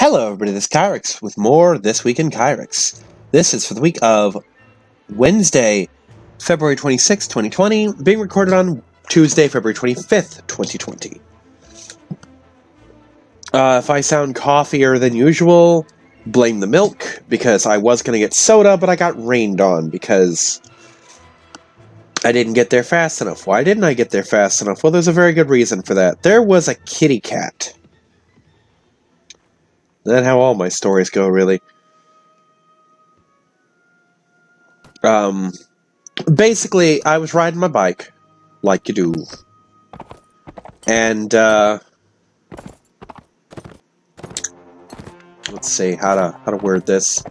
Hello everybody, this is Kyrix with more This Week in Kyrix. This is for the week of Wednesday, February 26, 2020, being recorded on Tuesday, February 25th, 2020. If I sound coffeeier than usual, blame the milk, because I was going to get soda, but I got rained on because I didn't get there fast enough. Why didn't I get there fast enough? Well, there's a very good reason for that. There was a kitty cat. That's how all my stories go, really. Basically, I was riding my bike, like you do. And, let's see how to word this.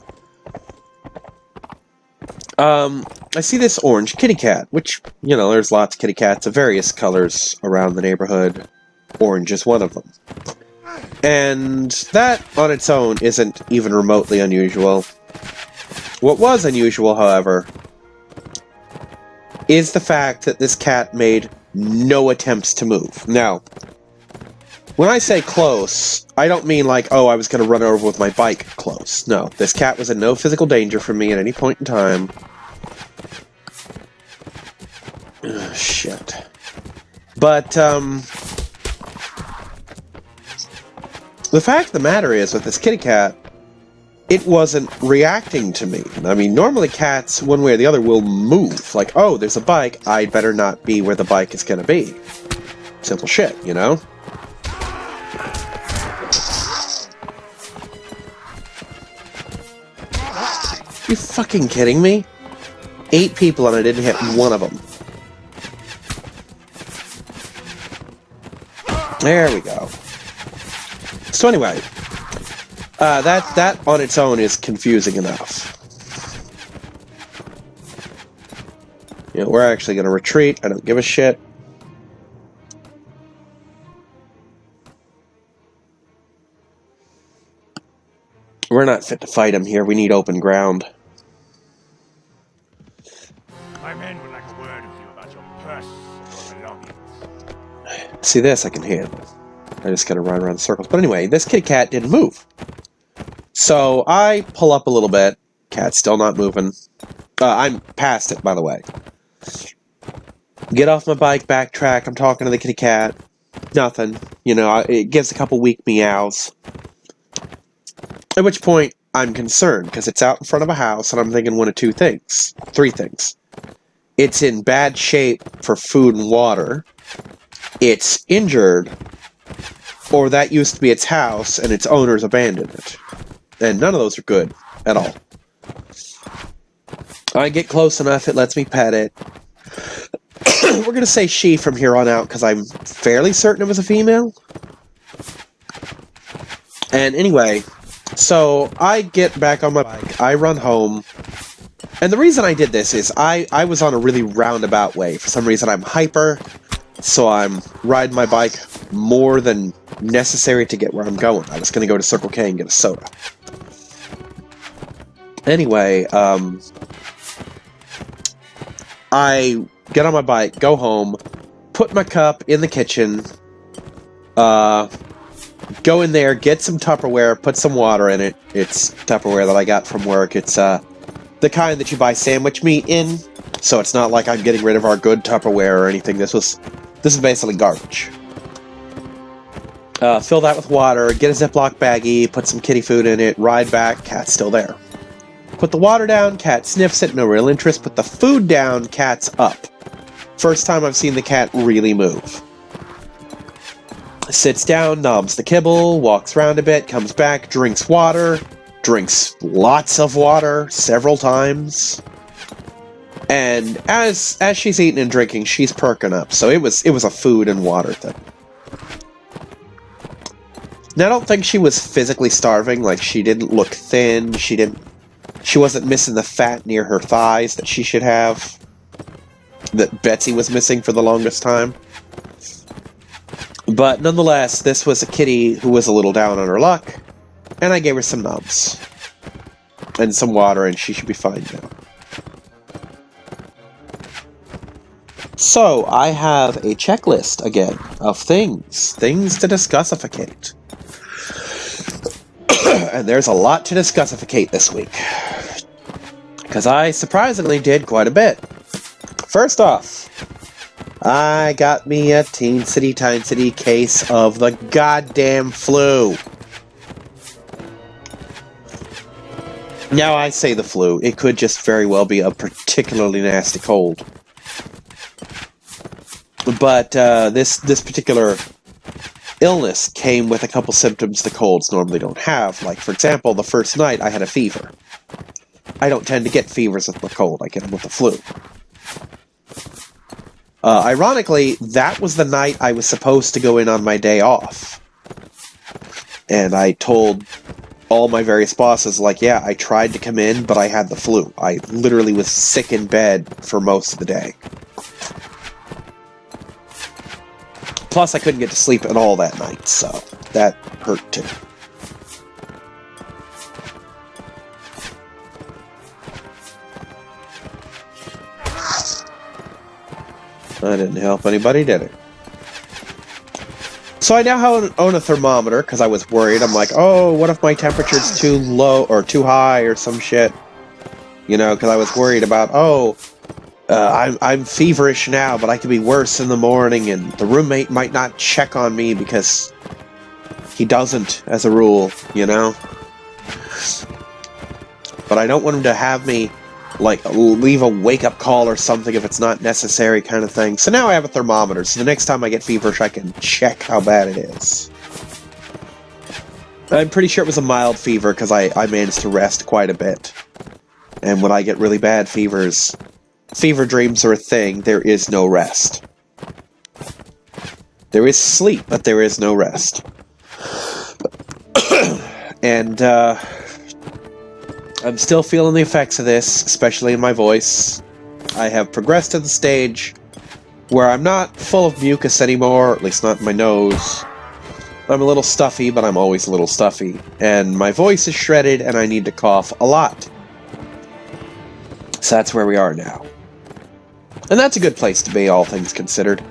I see this orange kitty cat, which, you know, there's lots of kitty cats of various colors around the neighborhood. Orange is one of them. And that, on its own, isn't even remotely unusual. What was unusual, however, is the fact that this cat made no attempts to move. Now, when I say close, I don't mean like, oh, I was going to run over with my bike close. No, this cat was in no physical danger from me at any point in time. Ugh, shit. But, the fact of the matter is, with this kitty cat, it wasn't reacting to me. I mean, normally cats, one way or the other, will move. Like, oh, there's a bike, I'd better not be where the bike is going to be. Simple shit, you know? You fucking kidding me? 8 people and I didn't hit one of them. There we go. So anyway, that on its own is confusing enough. You know, we're actually going to retreat. I don't give a shit. We're not fit to fight him here. We need open ground. My men would like a word with you about your purse and belongings. See, this I can handle. I just gotta run around in circles. But anyway, this kitty cat didn't move. So I pull up a little bit. Cat's still not moving. I'm past it, by the way. Get off my bike, backtrack. I'm talking to the kitty cat. Nothing. You know, it gives a couple weak meows. At which point, I'm concerned, because it's out in front of a house, and I'm thinking one of two things. 3 things. It's in bad shape for food and water. It's injured. Or that used to be its house, and its owners abandoned it. And none of those are good, at all. I get close enough, it lets me pet it. We're gonna say she from here on out, because I'm fairly certain it was a female. And anyway, so I get back on my bike, I run home. And the reason I did this is I was on a really roundabout way. For some reason I'm hyper, so I'm riding my bike more than necessary to get where I'm going. I was going to go to Circle K and get a soda. Anyway, I get on my bike, go home, put my cup in the kitchen, go in there, get some Tupperware, put some water in it. It's Tupperware that I got from work. It's the kind that you buy sandwich meat in, so it's not like I'm getting rid of our good Tupperware or anything. This is basically garbage. Fill that with water, get a Ziploc baggie, put some kitty food in it, ride back, cat's still there. Put the water down, cat sniffs it, no real interest. Put the food down, cat's up. First time I've seen the cat really move. Sits down, knobs the kibble, walks around a bit, comes back, drinks water, drinks lots of water, several times. And as she's eating and drinking, she's perking up. So it was a food and water thing. Now, I don't think she was physically starving. Like, she didn't look thin. She wasn't missing the fat near her thighs that she should have. That Betsy was missing for the longest time. But nonetheless, this was a kitty who was a little down on her luck. And I gave her some nubs. And some water, and she should be fine now. So, I have a checklist, again, of things to discussificate. And there's a lot to discuss with Kate this week. Because I surprisingly did quite a bit. First off, I got me a Teen City Time City case of the goddamn flu. Now I say the flu, it could just very well be a particularly nasty cold. But this particular illness came with a couple symptoms the colds normally don't have. Like, for example, the first night I had a fever. I don't tend to get fevers with the cold, I get them with the flu. Ironically, that was the night I was supposed to go in on my day off. And I told all my various bosses, like, yeah, I tried to come in, but I had the flu. I literally was sick in bed for most of the day. Plus, I couldn't get to sleep at all that night, so that hurt too. That didn't help anybody, did it? So I now own a thermometer, because I was worried. I'm like, oh, what if my temperature's too low, or too high, or some shit? You know, because I was worried about, I'm feverish now, but I could be worse in the morning, and the roommate might not check on me, because he doesn't, as a rule, you know? But I don't want him to have me, like, leave a wake-up call or something if it's not necessary, kind of thing. So now I have a thermometer, so the next time I get feverish, I can check how bad it is. I'm pretty sure it was a mild fever, because I managed to rest quite a bit. And when I get really bad fevers, fever dreams are a thing, there is no rest. There is sleep, but there is no rest. And, I'm still feeling the effects of this, especially in my voice. I have progressed to the stage where I'm not full of mucus anymore, at least not in my nose. I'm a little stuffy, but I'm always a little stuffy. And my voice is shredded, and I need to cough a lot. So that's where we are now. And that's a good place to be, all things considered.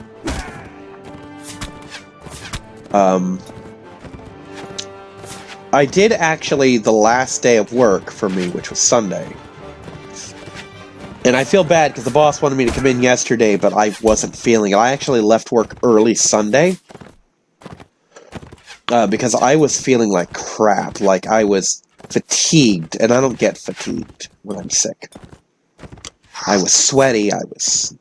I did actually, the last day of work for me, which was Sunday. And I feel bad because the boss wanted me to come in yesterday, but I wasn't feeling it. I actually left work early Sunday. Because I was feeling like crap. Like I was fatigued, and I don't get fatigued when I'm sick. I was sweaty, I was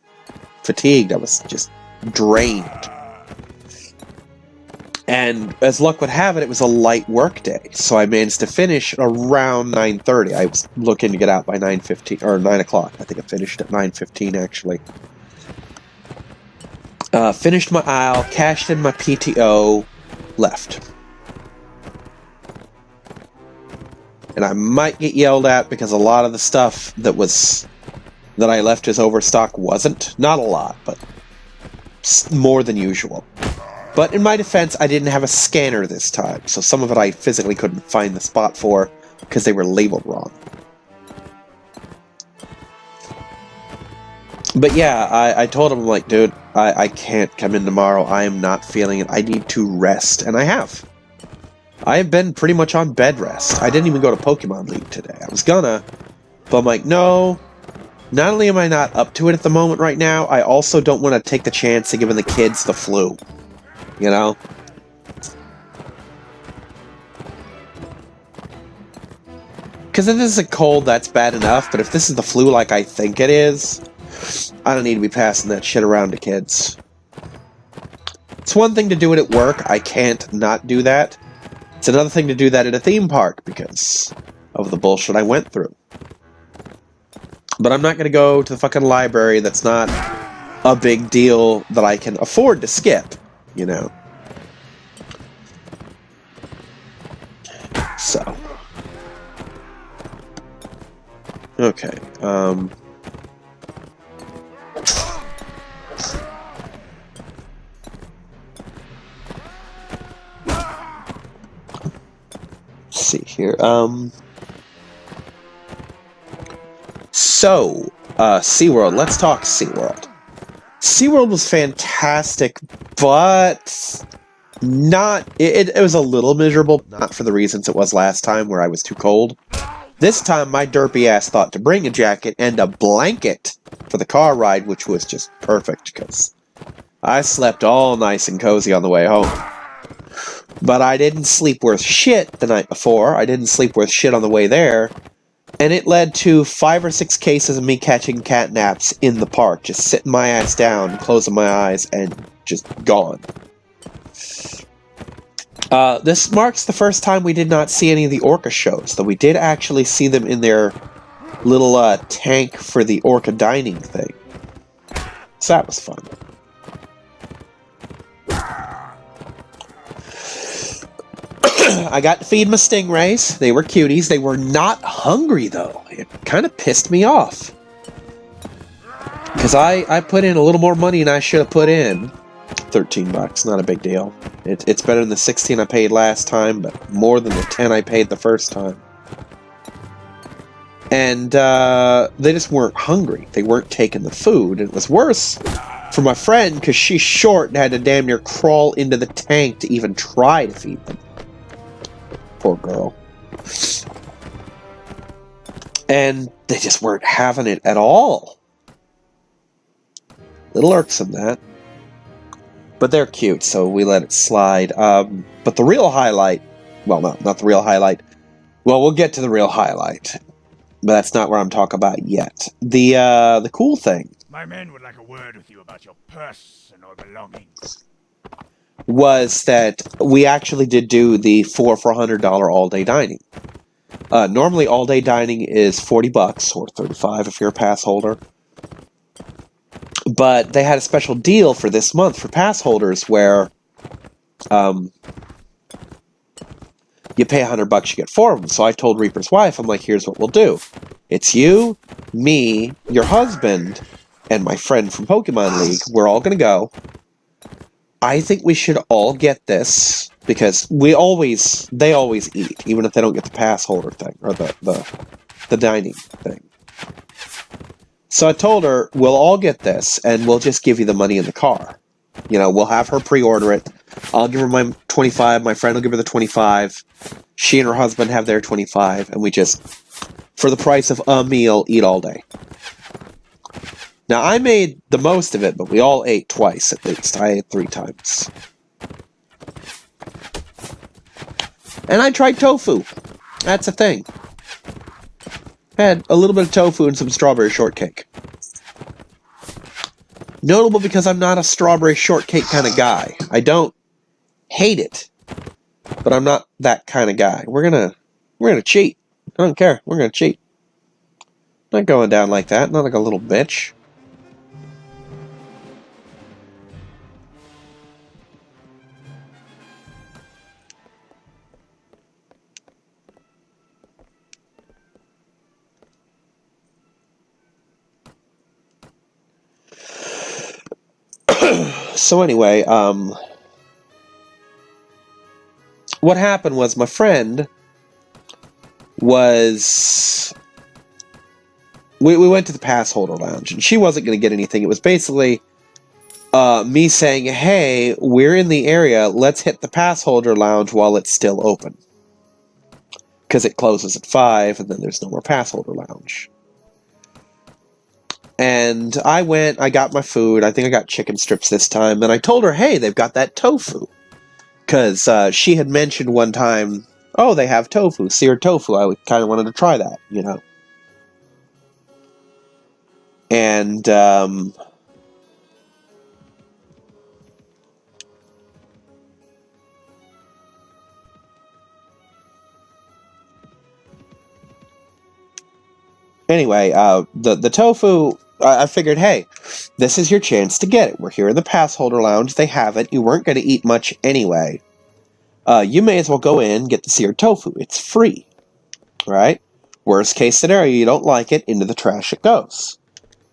fatigued, I was just drained. And as luck would have it, it was a light work day, so I managed to finish around 9:30. I was looking to get out by 9:15, or 9 o'clock. I think I finished at 9:15, actually. Finished my aisle, cashed in my PTO, left. And I might get yelled at because a lot of the stuff that I left as overstock wasn't. Not a lot, but more than usual. But in my defense, I didn't have a scanner this time, so some of it I physically couldn't find the spot for because they were labeled wrong. But yeah, I told him, like, dude, I can't come in tomorrow. I am not feeling it. I need to rest, and I have. I have been pretty much on bed rest. I didn't even go to Pokemon League today. I was gonna, but I'm like, no. Not only am I not up to it at the moment right now, I also don't want to take the chance of giving the kids the flu. You know? Because if this is a cold, that's bad enough, but if this is the flu like I think it is, I don't need to be passing that shit around to kids. It's one thing to do it at work, I can't not do that. It's another thing to do that at a theme park, because of the bullshit I went through. But I'm not going to go to the fucking library that's not a big deal that I can afford to skip. You know. So. Okay. Let's see here. So, SeaWorld. Let's talk SeaWorld. SeaWorld was fantastic, but It was a little miserable, not for the reasons it was last time where I was too cold. This time, my derpy ass thought to bring a jacket and a blanket for the car ride, which was just perfect, because I slept all nice and cozy on the way home. But I didn't sleep worth shit the night before. I didn't sleep worth shit on the way there. And it led to 5 or 6 cases of me catching cat naps in the park, just sitting my ass down, closing my eyes, and just gone. This marks the first time we did not see any of the orca shows, though we did actually see them in their little tank for the orca dining thing. So that was fun. I got to feed my stingrays. They were cuties. They were not hungry, though. It kind of pissed me off. Because I put in a little more money than I should have put in. $13, not a big deal. It's better than the 16 I paid last time, but more than the 10 I paid the first time. And they just weren't hungry. They weren't taking the food. And it was worse for my friend, because she's short and had to damn near crawl into the tank to even try to feed them. Poor girl. And they just weren't having it at all. Little irksome, that. But they're cute, so we let it slide. But the real highlight... Well, no, not the real highlight. Well, we'll get to the real highlight. But that's not where I'm talking about yet. The cool thing... My men would like a word with you about your purse and your belongings. Was that we actually did do the $4 for $100 all-day dining. Normally, all-day dining is $40 or $35 if you're a pass holder. But they had a special deal for this month for pass holders where you pay $100, you get 4 of them. So I told Reaper's wife, I'm like, here's what we'll do. It's you, me, your husband, and my friend from Pokemon League. We're all going to go. I think we should all get this, because they always eat, even if they don't get the pass holder thing, or the dining thing. So I told her, we'll all get this, and we'll just give you the money in the car. You know, we'll have her pre-order it. I'll give her my 25, my friend will give her the 25. She and her husband have their 25, and we just, for the price of a meal, eat all day. Now, I made the most of it, but we all ate twice, at least. I ate 3 times. And I tried tofu. That's a thing. Had a little bit of tofu and some strawberry shortcake. Notable because I'm not a strawberry shortcake kind of guy. I don't hate it, but I'm not that kind of guy. We're gonna cheat. I don't care. We're gonna cheat. Not going down like that. Not like a little bitch. So anyway, what happened was my friend was... We went to the pass holder lounge, and she wasn't going to get anything. It was basically me saying, hey, we're in the area, let's hit the pass holder lounge while it's still open. Because it closes at 5, and then there's no more pass holder lounge. And I went, I got my food, I think I got chicken strips this time, and I told her, hey, they've got that tofu. Because she had mentioned one time, oh, they have tofu, seared tofu, I kind of wanted to try that, you know. And, anyway, the tofu, I figured, hey, this is your chance to get it. We're here in the pass holder lounge. They have it. You weren't going to eat much anyway. You may as well go in, get the seared tofu. It's free. Right? Worst case scenario, you don't like it, into the trash it goes.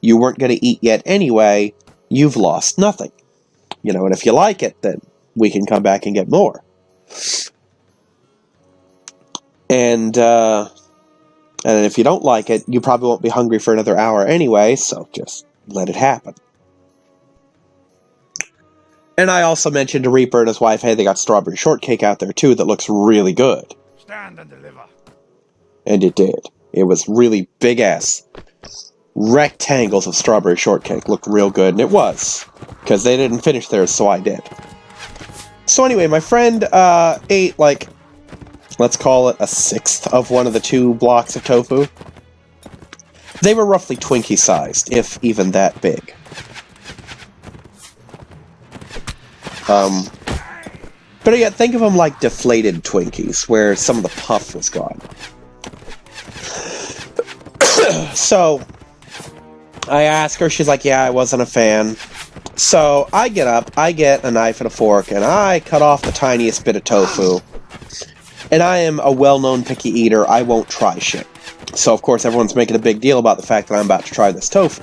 You weren't going to eat yet anyway. You've lost nothing. You know, and if you like it, then we can come back and get more. And if you don't like it, you probably won't be hungry for another hour anyway, so just let it happen. And I also mentioned to Reaper and his wife, hey, they got strawberry shortcake out there too that looks really good. Stand and deliver. And it did. It was really big-ass rectangles of strawberry shortcake. Looked real good, and it was. Because they didn't finish theirs, so I did. So anyway, my friend ate, like, let's call it a sixth of one of the 2 blocks of tofu. They were roughly Twinkie-sized, if even that big. But yeah, think of them like deflated Twinkies, where some of the puff was gone. So, I ask her, she's like, yeah, I wasn't a fan. So, I get up, I get a knife and a fork, and I cut off the tiniest bit of tofu. And I am a well-known picky eater, I won't try shit. So, of course, everyone's making a big deal about the fact that I'm about to try this tofu.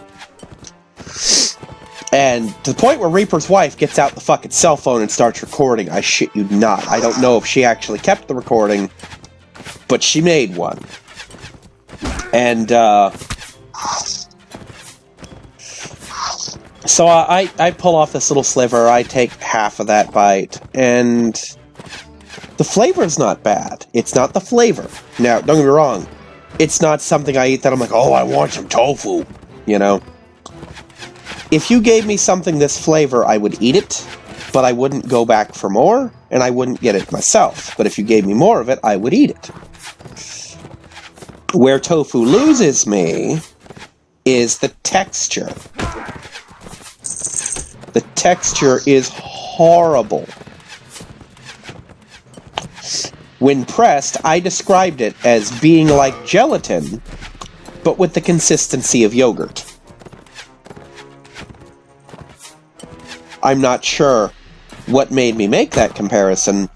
And to the point where Reaper's wife gets out the fucking cell phone and starts recording. I shit you not. I don't know if she actually kept the recording, but she made one. And, so I pull off this little sliver, I take half of that bite, and the flavor's not bad. It's not the flavor. Now, don't get me wrong, it's not something I eat that I'm like, oh, I want some tofu, you know? If you gave me something this flavor, I would eat it, but I wouldn't go back for more, and I wouldn't get it myself. But if you gave me more of it, I would eat it. Where tofu loses me is the texture. The texture is horrible. When pressed, I described it as being like gelatin, but with the consistency of yogurt. I'm not sure what made me make that comparison,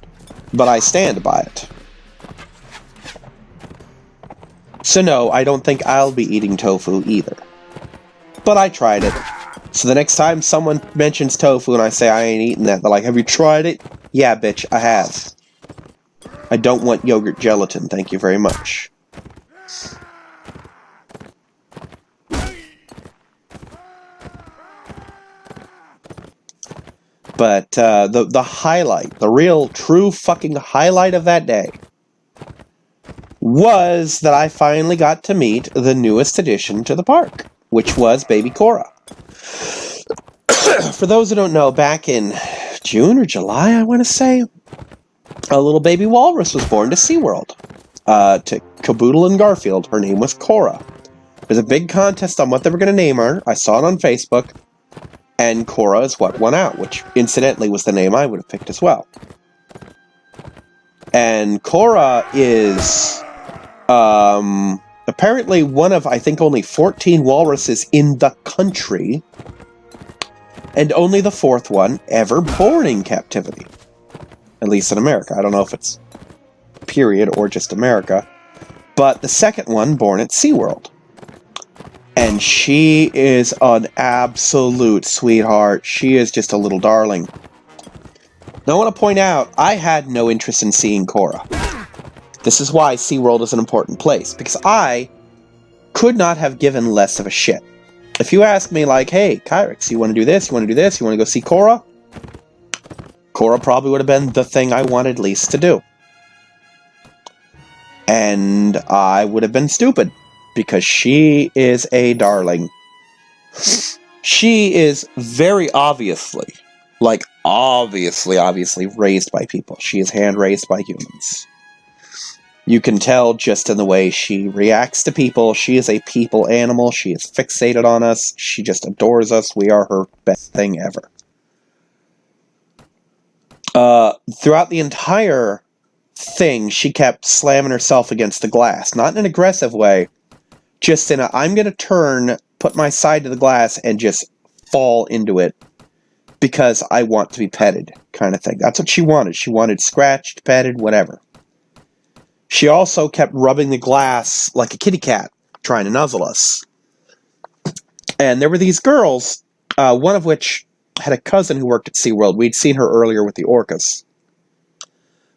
but I stand by it. So no, I don't think I'll be eating tofu either. But I tried it. So the next time someone mentions tofu and I say I ain't eating that, they're like, have you tried it? Yeah, bitch, I have. I don't want yogurt gelatin, thank you very much. But the highlight, the real, true fucking highlight of that day was that I finally got to meet the newest addition to the park, which was baby Cora. For those who don't know, back in June or July, I want to say, a little baby walrus was born to SeaWorld. To Caboodle and Garfield. Her name was Cora. There's a big contest on what they were going to name her. I saw it on Facebook. And Cora is what won out, which incidentally was the name I would have picked as well. And Cora is apparently one of, I think, only 14 walruses in the country, and only the 4th one ever born in captivity. At least in America. I don't know if it's period or just America. But the 2nd one born at SeaWorld. And she is an absolute sweetheart. She is just a little darling. Now I want to point out, I had no interest in seeing Cora. This is why SeaWorld is an important place. Because I could not have given less of a shit. If you ask me like, hey, Kyrix, you want to do this? You want to do this? You want to go see Cora? Cora probably would have been the thing I wanted least to do. And I would have been stupid. Because she is a darling. She is very obviously, like obviously raised by people. She is hand-raised by humans. You can tell just in the way she reacts to people. She is a people animal. She is fixated on us. She just adores us. We are her best thing ever. Throughout the entire thing, she kept slamming herself against the glass. Not in an aggressive way. Just in a, I'm going to turn, put my side to the glass, and just fall into it because I want to be petted, kind of thing. That's what she wanted. She wanted scratched, petted, whatever. She also kept rubbing the glass like a kitty cat, trying to nuzzle us. And there were these girls, one of which had a cousin who worked at SeaWorld. We'd seen her earlier with the orcas.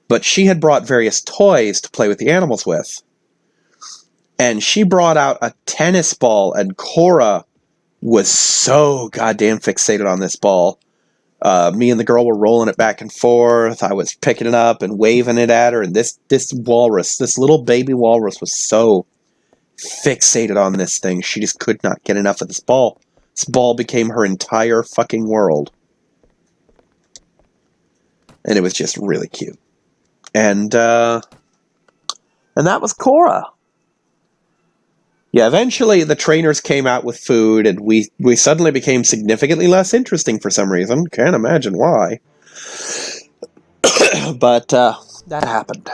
But she had brought various toys to play with the animals with. And she brought out a tennis ball, and Cora was so goddamn fixated on this ball. Me and the girl were rolling it back and forth. I was picking it up and waving it at her, and this walrus, this little baby walrus, was so fixated on this thing. She just could not get enough of this ball. This ball became her entire fucking world. And it was just really cute. And that was Cora. Yeah, eventually the trainers came out with food, and we suddenly became significantly less interesting for some reason. Can't imagine why. But that happened.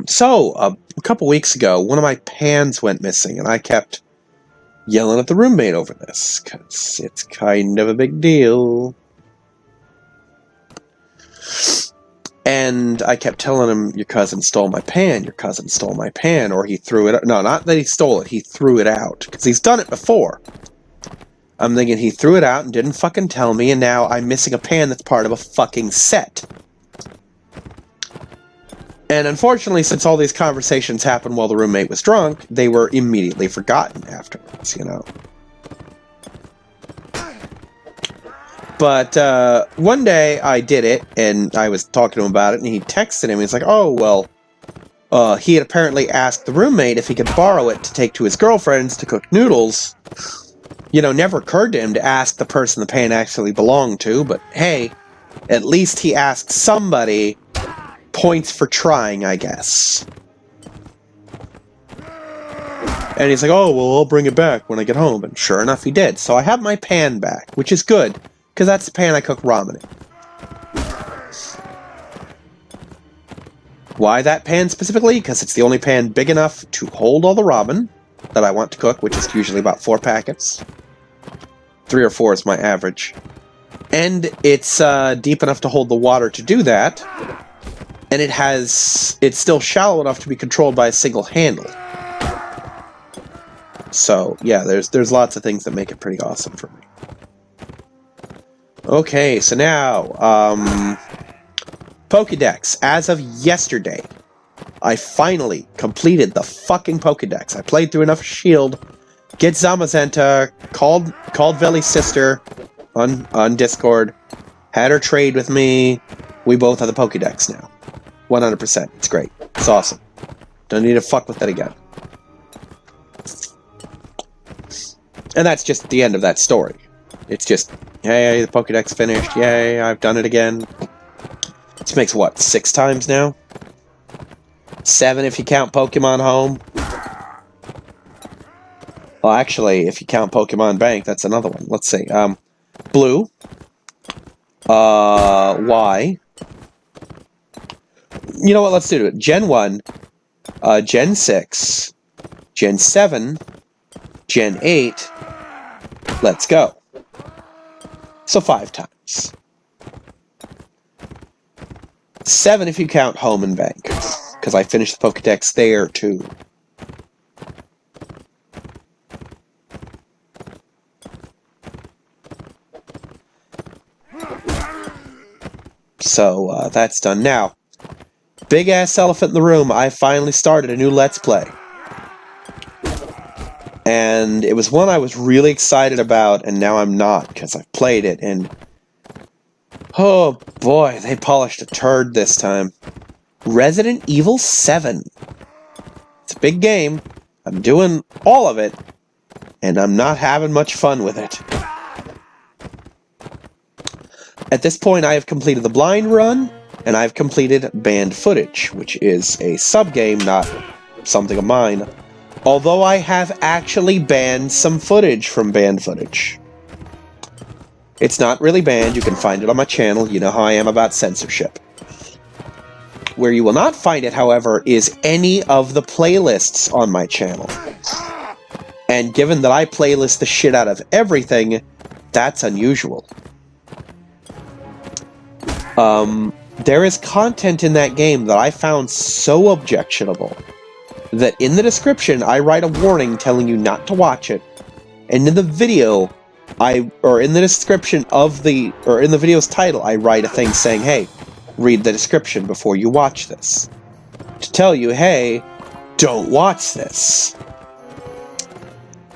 So, a couple weeks ago, one of my pans went missing, and I kept yelling at the roommate over this, because it's kind of a big deal. And I kept telling him, your cousin stole my pan, your cousin stole my pan, or he threw it out. No, not that he stole it, he threw it out, because he's done it before. I'm thinking he threw it out and didn't fucking tell me, and now I'm missing a pan that's part of a fucking set. And unfortunately, since all these conversations happened while the roommate was drunk, they were immediately forgotten afterwards, you know. But one day I did it, and I was talking to him about it, and he texted him. He's like, oh, well, he had apparently asked the roommate if he could borrow it to take to his girlfriend's to cook noodles. You know, never occurred to him to ask the person the pan actually belonged to, but hey, at least he asked somebody. Points for trying, I guess. And he's like, oh, well, I'll bring it back when I get home. And sure enough, he did. So I have my pan back, which is good, because that's the pan I cook ramen in. Why that pan specifically? Because it's the only pan big enough to hold all the ramen that I want to cook, which is usually about 4 packets. 3 or 4 is my average. And it's deep enough to hold the water to do that. And it's still shallow enough to be controlled by a single handle. So, yeah, there's lots of things that make it pretty awesome for me. Okay, so now, Pokédex. As of yesterday, I finally completed the fucking Pokédex. I played through enough Shield, get Zamazenta, called Veli's sister on Discord, had her trade with me. We both have the Pokédex now. 100%. It's great. It's awesome. Don't need to fuck with that again. And that's just the end of that story. It's just, hey, the Pokédex finished. Yay, I've done it again. This makes, what, 6 times now? 7 if you count Pokemon Home. Well, actually, if you count Pokemon Bank, that's another one. Let's see. Blue. Y. You know what, let's do it. Gen 1, Gen 6, Gen 7, Gen 8, let's go. So 5 times. 7 if you count Home and Bank, because I finished the Pokédex there too. So, that's done. Now, big ass elephant in the room, I finally started a new Let's Play. And it was one I was really excited about, and now I'm not, because I've played it, and oh boy, they polished a turd this time. Resident Evil 7. It's a big game, I'm doing all of it, and I'm not having much fun with it. At this point, I have completed the blind run, and I've completed banned footage, which is a sub-game, not something of mine. Although I have actually banned some footage from banned footage. It's not really banned, you can find it on my channel, you know how I am about censorship. Where you will not find it, however, is any of the playlists on my channel. And given that I playlist the shit out of everything, that's unusual. There is content in that game that I found so objectionable that in the description I write a warning telling you not to watch it, and in the video, in the description of in the video's title, I write a thing saying, hey, read the description before you watch this. To tell you, hey, don't watch this.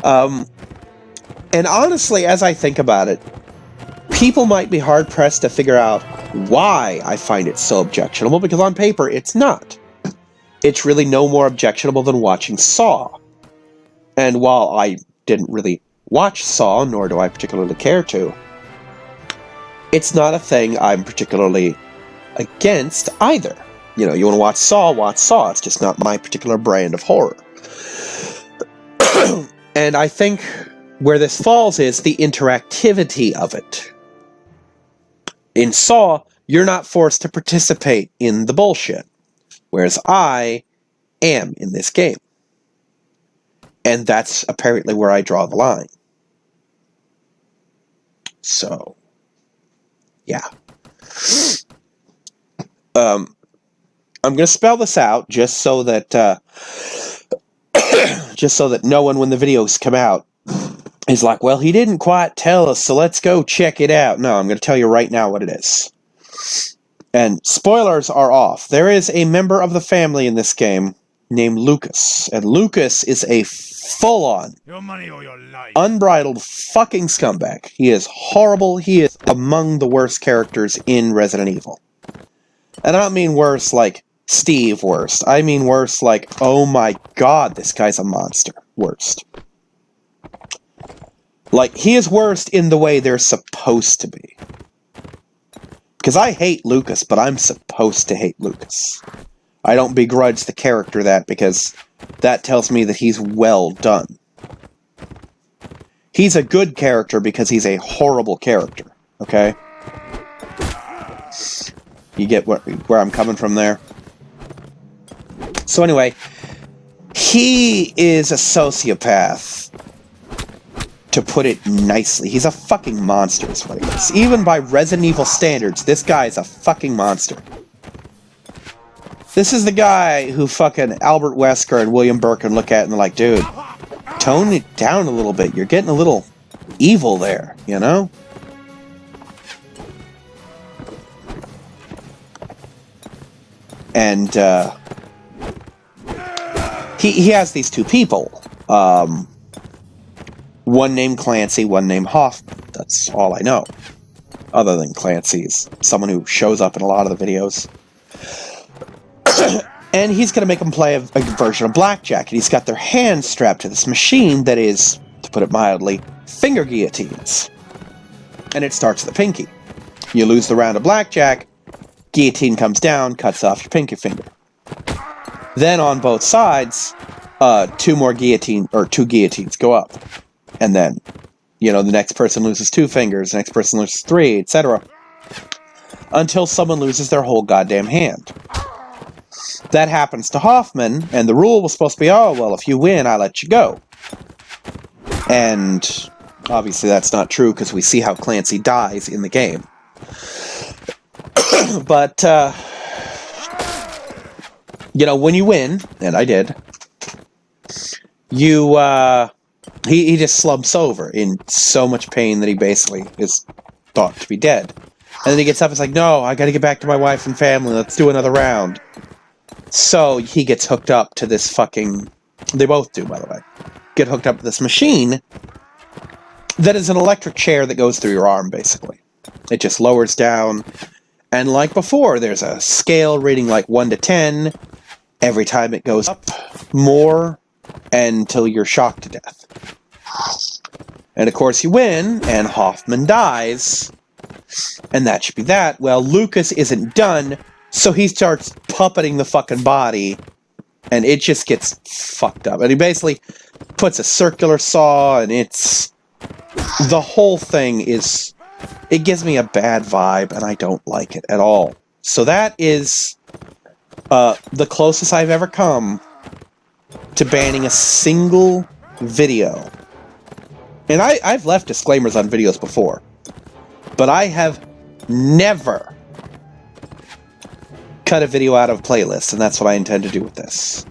And honestly, as I think about it, people might be hard-pressed to figure out why I find it so objectionable, because on paper, it's not. It's really no more objectionable than watching Saw. And while I didn't really watch Saw, nor do I particularly care to, it's not a thing I'm particularly against either. You know, you want to watch Saw. It's just not my particular brand of horror. And I think where this falls is the interactivity of it. In Saw, you're not forced to participate in the bullshit, whereas I am in this game. And that's apparently where I draw the line. So, yeah. I'm going to spell this out just so that no one, when the videos come out, is like, well, he didn't quite tell us, so let's go check it out. No, I'm going to tell you right now what it is. And spoilers are off. There is a member of the family in this game named Lucas. And Lucas is a full-on, your money or your life. Unbridled fucking scumbag. He is horrible. He is among the worst characters in Resident Evil. And I don't mean worse like Steve worst. I mean worse like, oh my god, this guy's a monster. Worst. Like, he is worst in the way they're supposed to be. Because I hate Lucas, but I'm supposed to hate Lucas. I don't begrudge the character that, because that tells me that he's well done. He's a good character because he's a horrible character, okay? You get where I'm coming from there? So anyway, he is a sociopath. To put it nicely, he's a fucking monster is what he is. Even by Resident Evil standards, this guy is a fucking monster. This is the guy who fucking Albert Wesker and William Birkin look at and they're like, dude, tone it down a little bit. You're getting a little evil there, you know? And, he has these two people. One named Clancy, one named Hoffman. That's all I know. Other than Clancy's someone who shows up in a lot of the videos. And he's going to make them play a version of Blackjack. And he's got their hands strapped to this machine that is, to put it mildly, finger guillotines. And it starts at the pinky. You lose the round of Blackjack, guillotine comes down, cuts off your pinky finger. Then on both sides, two guillotines go up. And then, you know, the next person loses 2 fingers, the next person loses 3, etc. Until someone loses their whole goddamn hand. That happens to Hoffman, and the rule was supposed to be, oh, well, if you win, I let you go. And obviously that's not true, because we see how Clancy dies in the game. But, you know, when you win, and I did, you, He just slumps over in so much pain that he basically is thought to be dead. And then he gets up and is like, no, I gotta get back to my wife and family, let's do another round. So he gets hooked up to this fucking... They both do, by the way. Get hooked up to this machine that is an electric chair that goes through your arm, basically. It just lowers down. And like before, there's a scale reading like 1 to 10. Every time it goes up more until you're shocked to death. And of course you win, and Hoffman dies. And that should be that. Well, Lucas isn't done, so he starts puppeting the fucking body, and it just gets fucked up. And he basically puts a circular saw, and it's... The whole thing is... It gives me a bad vibe, and I don't like it at all. So that is the closest I've ever come to banning a single video. And I've left disclaimers on videos before, but I have never cut a video out of a playlist, and that's what I intend to do with this.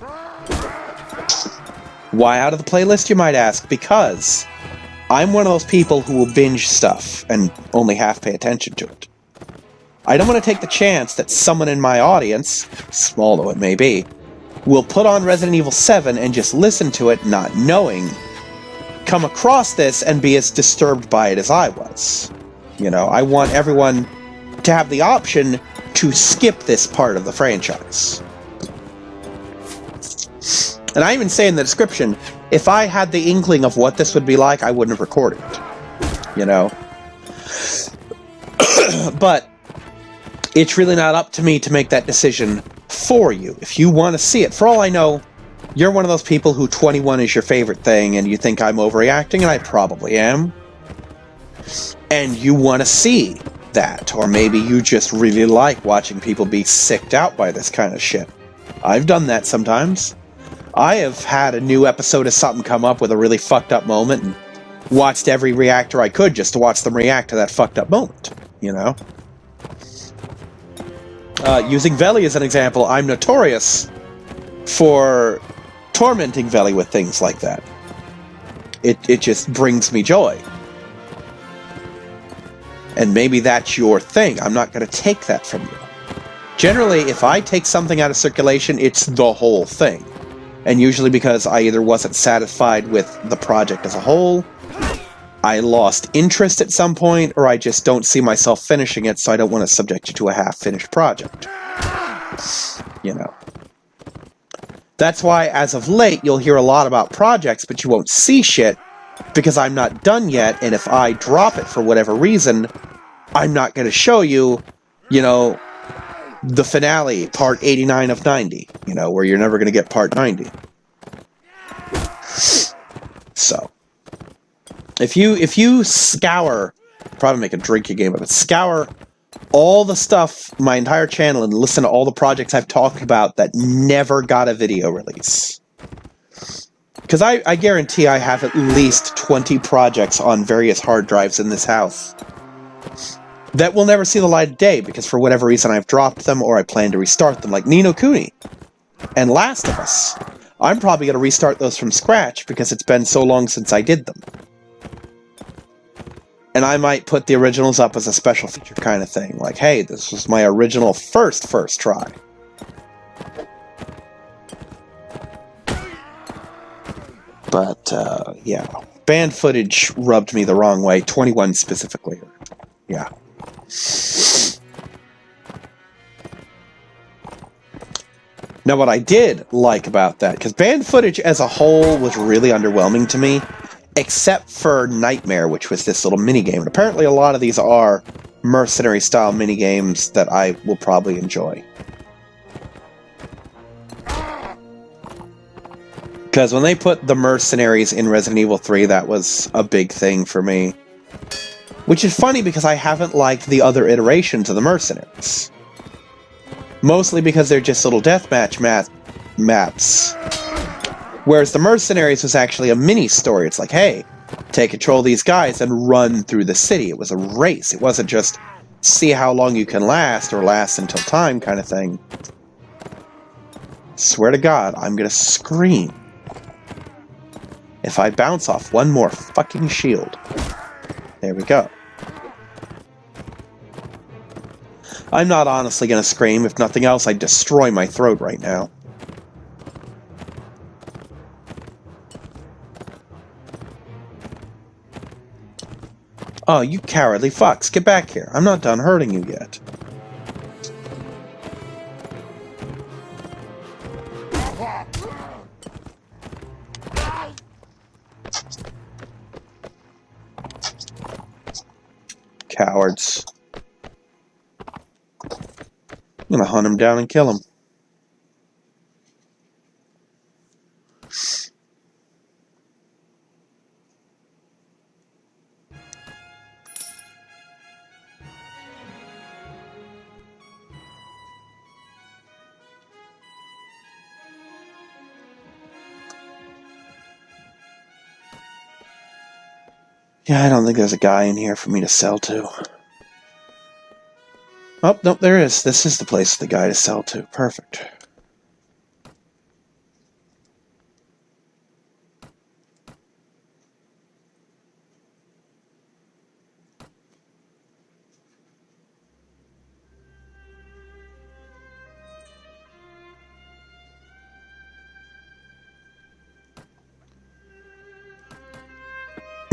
Why out of the playlist, you might ask? Because I'm one of those people who will binge stuff and only half pay attention to it. I don't want to take the chance that someone in my audience, small though it may be, will put on Resident Evil 7 and just listen to it not knowing, come across this and be as disturbed by it as I was. You know, I want everyone to have the option to skip this part of the franchise. And I even say in the description, if I had the inkling of what this would be like, I wouldn't have recorded it. You know? But it's really not up to me to make that decision for you. If you want to see it, for all I know, you're one of those people who 21 is your favorite thing, and you think I'm overreacting, and I probably am. And you want to see that. Or maybe you just really like watching people be sicked out by this kind of shit. I've done that sometimes. I have had a new episode of something come up with a really fucked up moment and watched every reactor I could just to watch them react to that fucked up moment, you know? Using Veli as an example, I'm notorious for tormenting Veli with things like that. It just brings me joy. And maybe that's your thing. I'm not going to take that from you. Generally, if I take something out of circulation, it's the whole thing. And usually because I either wasn't satisfied with the project as a whole, I lost interest at some point, or I just don't see myself finishing it, so I don't want to subject you to a half-finished project. You know. That's why, as of late, you'll hear a lot about projects, but you won't see shit, because I'm not done yet, and if I drop it for whatever reason, I'm not going to show you, you know, the finale, part 89 of 90, you know, where you're never going to get part 90. So, if you scour, probably make a drinking game of it, scour all the stuff, my entire channel, and listen to all the projects I've talked about that never got a video release. Because I guarantee I have at least 20 projects on various hard drives in this house that will never see the light of day, because for whatever reason I've dropped them, or I plan to restart them, like Ni no Kuni and Last of Us. I'm probably going to restart those from scratch, because it's been so long since I did them. And I might put the originals up as a special feature kind of thing, like, hey, this was my original first try. But, yeah. Banned footage rubbed me the wrong way, 21 specifically. Yeah. Now, what I did like about that, because banned footage as a whole was really underwhelming to me, except for Nightmare, which was this little minigame. And apparently a lot of these are mercenary-style minigames that I will probably enjoy. Because when they put the mercenaries in Resident Evil 3, that was a big thing for me. Which is funny, because I haven't liked the other iterations of the mercenaries. Mostly because they're just little deathmatch maps. Whereas the mercenaries was actually a mini-story. It's like, hey, take control of these guys and run through the city. It was a race. It wasn't just see how long you can last, or last until time kind of thing. Swear to God, I'm gonna scream if I bounce off one more fucking shield. There we go. I'm not honestly gonna scream. If nothing else, I'd destroy my throat right now. Oh, you cowardly fucks. Get back here. I'm not done hurting you yet. Cowards. I'm gonna hunt him down and kill him. Yeah, I don't think there's a guy in here for me to sell to. Oh, nope, there is. This is the place for the guy to sell to. Perfect.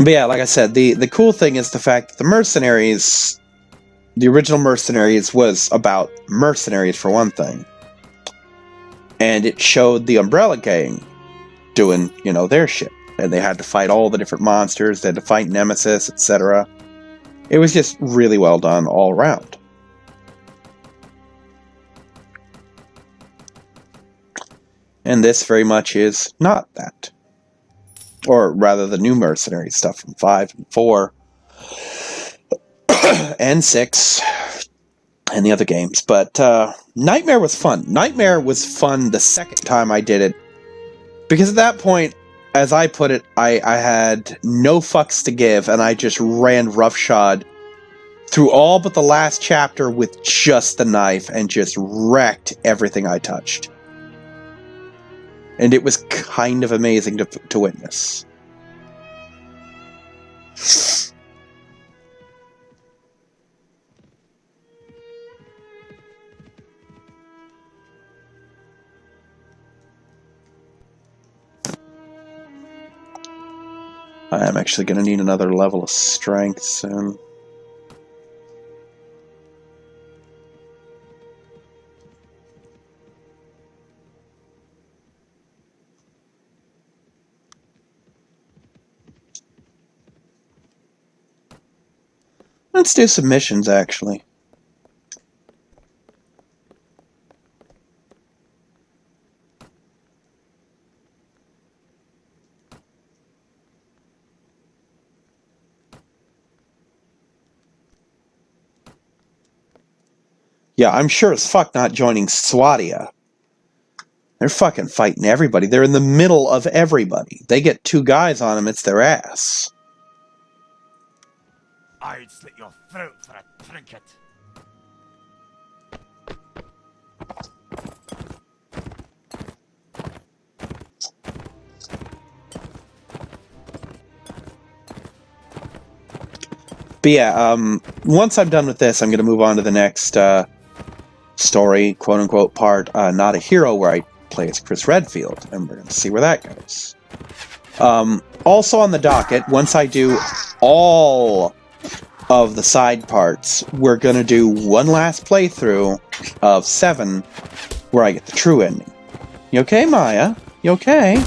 But yeah, like I said, the cool thing is the fact that the mercenaries, the original mercenaries, was about mercenaries for one thing. And it showed the Umbrella Gang doing, you know, their shit. And they had to fight all the different monsters, they had to fight Nemesis, etc. It was just really well done all around. And this very much is not that. Or rather, the new mercenary stuff from 5 and 4 and 6 and the other games. But Nightmare was fun. Nightmare was fun the second time I did it. Because at that point, as I put it, I had no fucks to give, and I just ran roughshod through all but the last chapter with just the knife and just wrecked everything I touched. And it was kind of amazing to witness. I am actually going to need another level of strength soon. Let's do some missions, actually. Yeah, I'm sure as fuck not joining Swadia. They're fucking fighting everybody. They're in the middle of everybody. They get 2 guys on them, it's their ass. I'd slit your throat for a trinket. But yeah, once I'm done with this, I'm going to move on to the next story, quote-unquote, part, Not a Hero, where I play as Chris Redfield, and we're going to see where that goes. Also on the docket, once I do all of the side parts, we're going to do one last playthrough of 7, where I get the true ending. You okay, Maya? You okay?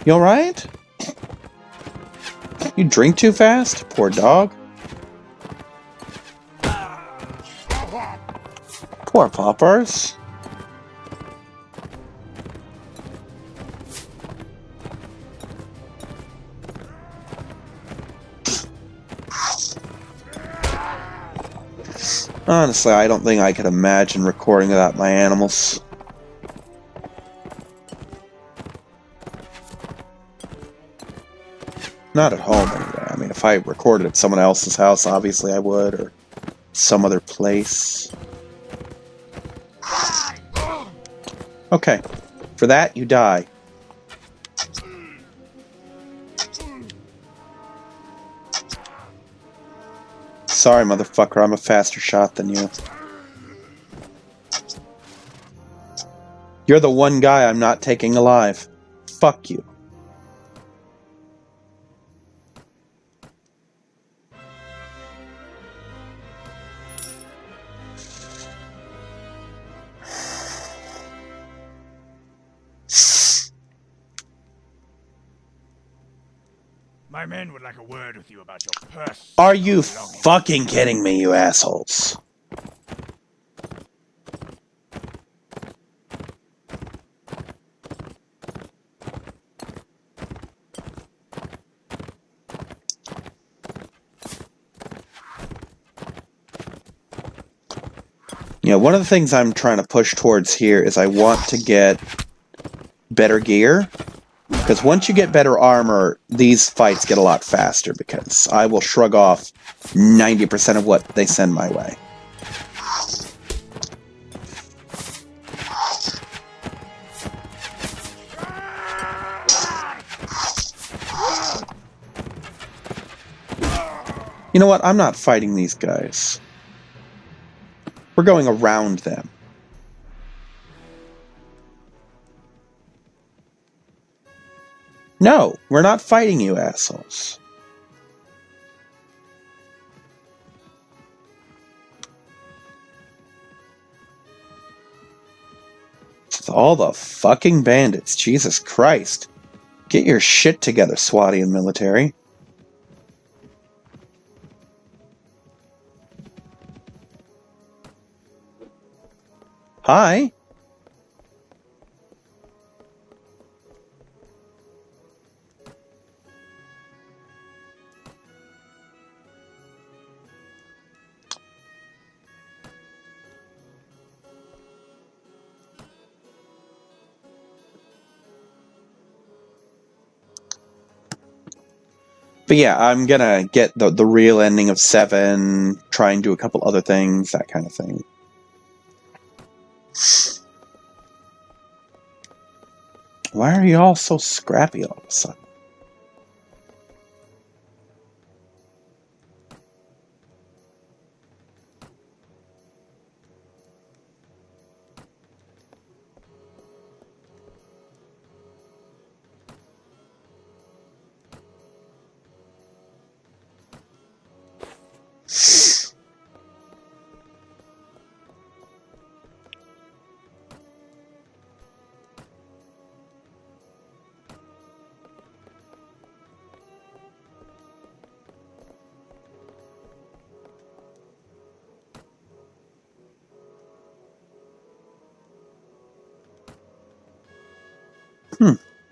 You alright? You drink too fast? Poor dog. Poor Poppers. Honestly, I don't think I could imagine recording without my animals. Not at home, anyway. I mean, if I recorded at someone else's house, obviously I would, or some other place. Okay. For that, you die. Sorry, motherfucker, I'm a faster shot than you. You're the one guy I'm not taking alive. Fuck you. My men would like a word with you about your purse. Are you fucking kidding me, you assholes? You know, one of the things I'm trying to push towards here is I want to get better gear. Because once you get better armor, these fights get a lot faster, because I will shrug off 90% of what they send my way. You know what? I'm not fighting these guys. We're going around them. No, we're not fighting you, assholes. It's all the fucking bandits. Jesus Christ. Get your shit together, Swatian military. Hi. But yeah, I'm gonna get the real ending of 7, try and do a couple other things, that kind of thing. Why are you all so scrappy all of a sudden?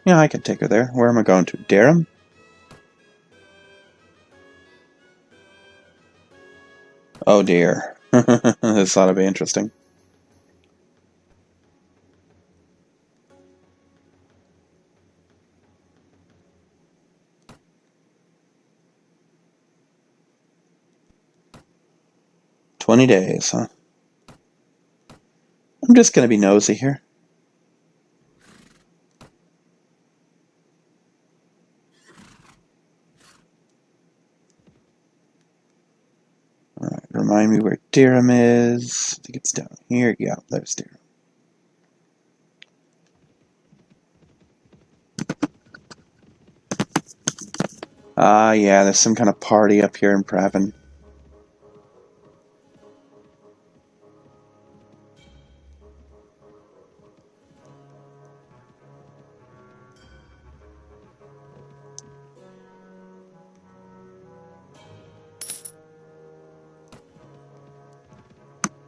Yeah, I can take her there. Where am I going to? Durham? Oh dear. This ought to be interesting. "20 days, huh? I'm just gonna be nosy here. Alright, remind me where Durham is. I think it's down here. Yeah, there's Durham. Yeah, there's some kind of party up here in Pravin.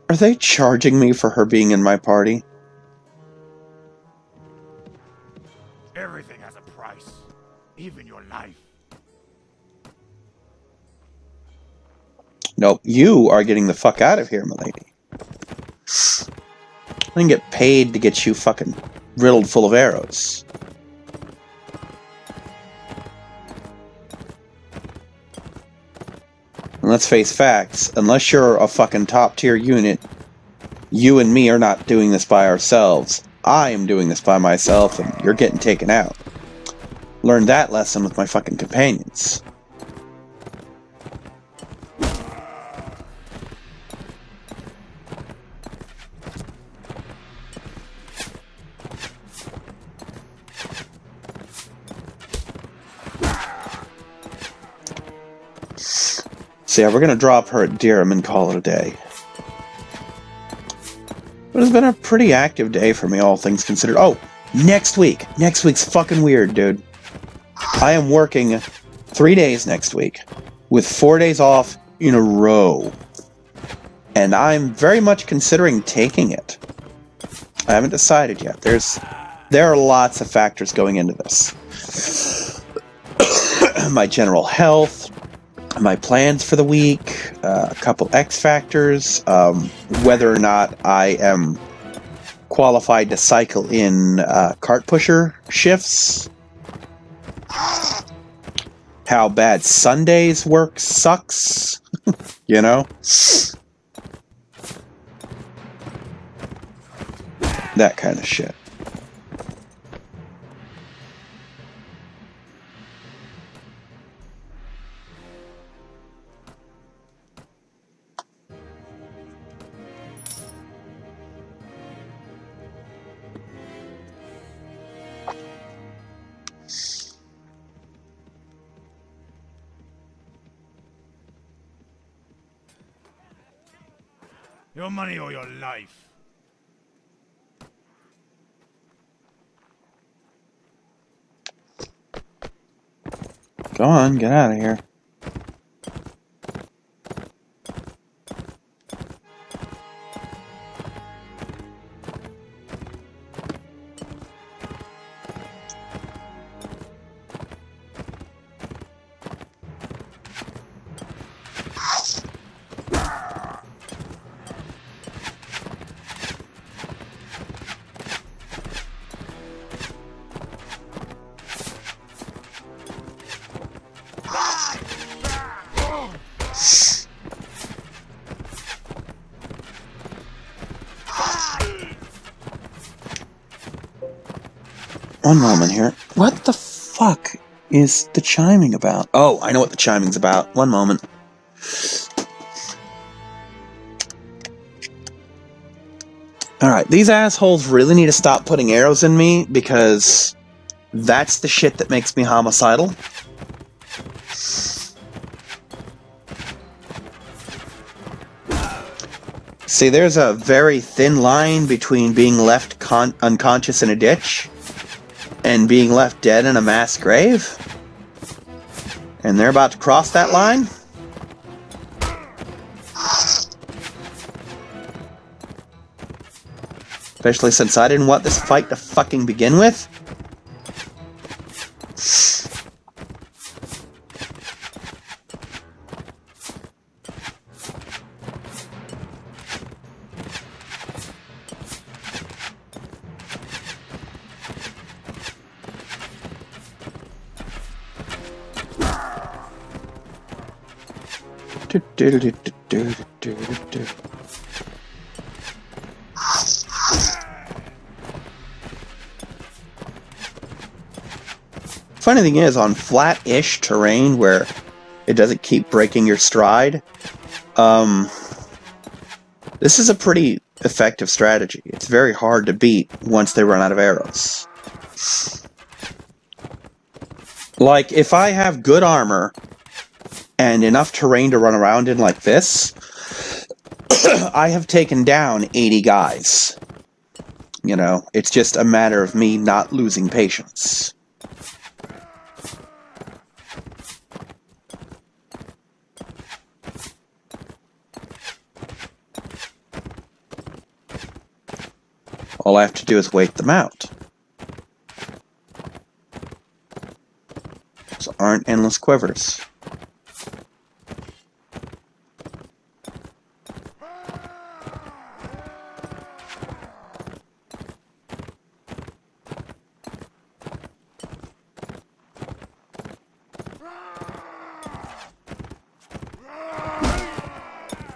Are they charging me for her being in my party? Everything has a price, even your life. Nope, you are getting the fuck out of here, milady. I didn't get paid to get you fucking riddled full of arrows. And let's face facts, unless you're a fucking top tier unit, you and me are not doing this by ourselves. I am doing this by myself, and you're getting taken out. Learned that lesson with my fucking companions. So yeah, we're gonna drop her at Durham and call it a day. But it's been a pretty active day for me, all things considered. Oh, next week! Next week's fucking weird, dude. I am working 3 days next week, with 4 days off in a row. And I'm very much considering taking it. I haven't decided yet. There are lots of factors going into this. My general health, my plans for the week, a couple X factors, whether or not I am qualified to cycle in cart pusher shifts, how bad Sundays work sucks, you know? That kind of shit. Your money or your life. Go on, get out of here. One moment here. What the fuck is the chiming about? Oh, I know what the chiming's about. One moment. Alright, these assholes really need to stop putting arrows in me because that's the shit that makes me homicidal. See, there's a very thin line between being left unconscious in a ditch and being left dead in a mass grave. And they're about to cross that line. Especially since I didn't want this fight to fucking begin with. Funny thing is, on flat-ish terrain where it doesn't keep breaking your stride, this is a pretty effective strategy. It's very hard to beat once they run out of arrows. Like, if I have good armor and enough terrain to run around in like this, I have taken down 80 guys. You know, it's just a matter of me not losing patience. All I have to do is wait them out. Those aren't endless quivers.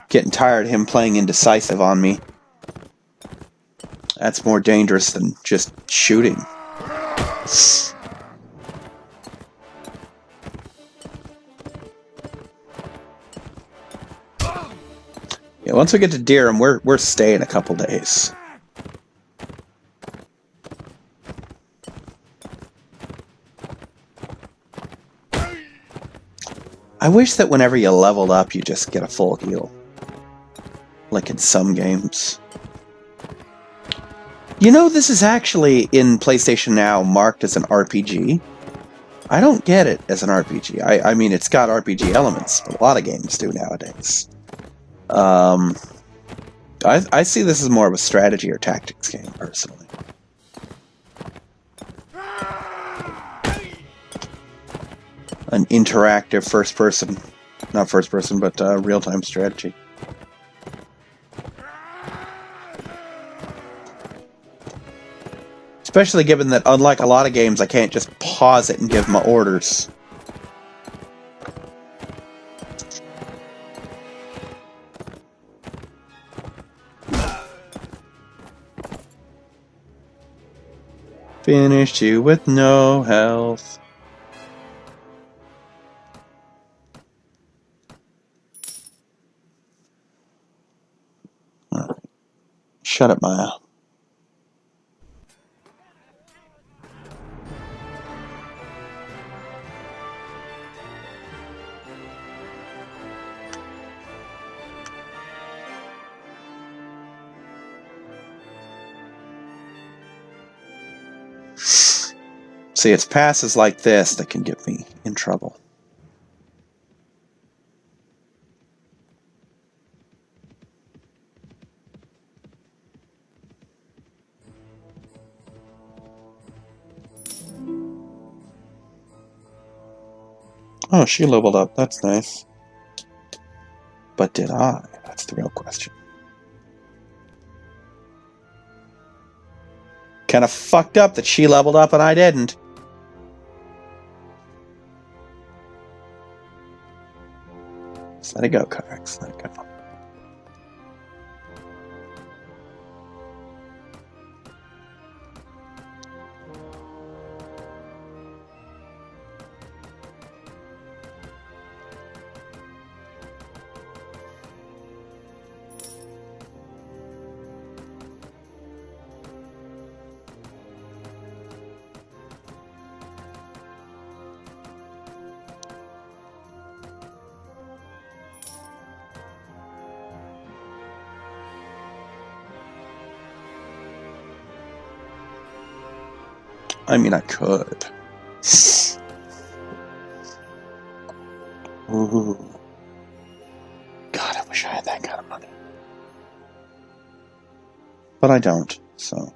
Getting tired of him playing indecisive on me. That's more dangerous than just shooting. Yeah, once we get to Dirham, we're staying a couple days. I wish that whenever you leveled up, you just get a full heal. Like in some games. You know, this is actually, in PlayStation Now, marked as an RPG. I don't get it as an RPG. I mean, it's got RPG elements, but a lot of games do nowadays. I see this as more of a strategy or tactics game, personally. An interactive first-person, not first-person, but real-time strategy. Especially given that, unlike a lot of games, I can't just pause it and give my orders. Finished you with no health. All right. Shut up, Maya. See, it's passes like this that can get me in trouble. Oh, she leveled up. That's nice. But did I? That's the real question. Kind of fucked up that she leveled up and I didn't. Just let it go, Kyrix. Let it go. I mean, I could. Ooh. God, I wish I had that kind of money. But I don't, so...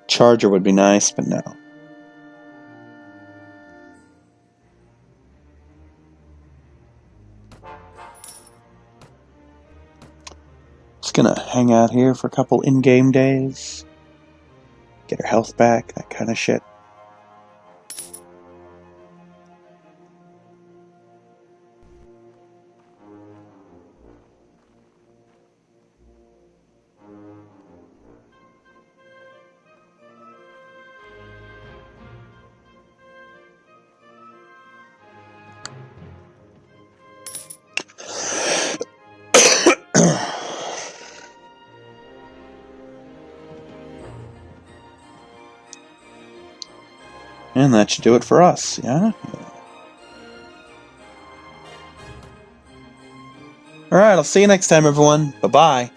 Charger would be nice, but no. Just gonna hang out here for a couple in-game days. Get her health back, that kind of shit. And that should do it for us, yeah? Alright, I'll see you next time, everyone. Bye-bye.